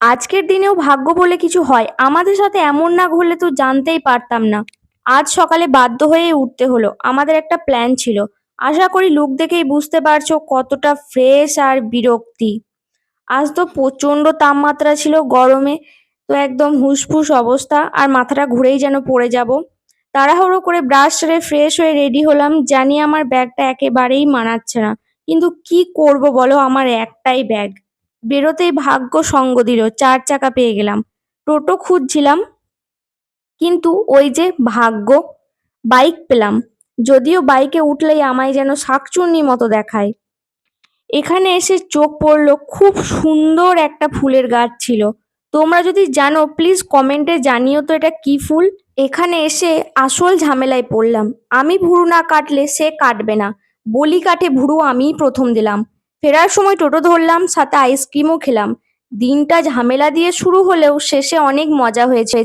আজকের দিনেও ভাগ্য বলে কিছু হয়, আমাদের সাথে এমন না ঘটলে তো জানতেই পারতাম না। আজ সকালে বাধ্য হয়েই উঠতে হলো, আমাদের একটা প্ল্যান ছিল। আশা করি লুক দেখেই বুঝতে পারছো কতটা ফ্রেশ আর বিরক্তি। আজ তো প্রচন্ড তাপমাত্রা ছিল, গরমে তো একদম হুসফুস অবস্থা, আর মাথাটা ঘুরেই যেন পড়ে যাব। তাড়াহুড়ো করে ব্রাশ সেরে ফ্রেশ হয়ে রেডি হলাম, জানি আমার ব্যাগটা একেবারেই মানাচ্ছে না, কিন্তু কি করব বলো, আমার একটাই ব্যাগ। বেরোতেই ভাগ্য সঙ্গ দিল, 4 চাকা পেয়ে গেলাম। টোটো খুঁজছিলাম, কিন্তু ওই যে ভাগ্য, বাইক পেলাম। যদিও বাইকে উঠলেই আমায় যেন শাকচুন্নি মতো দেখায়। এখানে এসে চোখ পড়লো খুব সুন্দর একটা ফুলের গাছ ছিল। তোমরা যদি জানো প্লিজ কমেন্টে জানিও তো এটা কি ফুল। এখানে এসে আসল ঝামেলায় পড়লাম। আমি ভুরু না কাটলে সে কাটবে না, বলি কাটে ভুরু আমিই প্রথম দিলাম। ফেরার সময় টোটো ধরলাম, সাথে আইসক্রিমও খেলাম। দিনটা ঝামেলা দিয়ে শুরু হলেও শেষে অনেক মজা হয়েছে।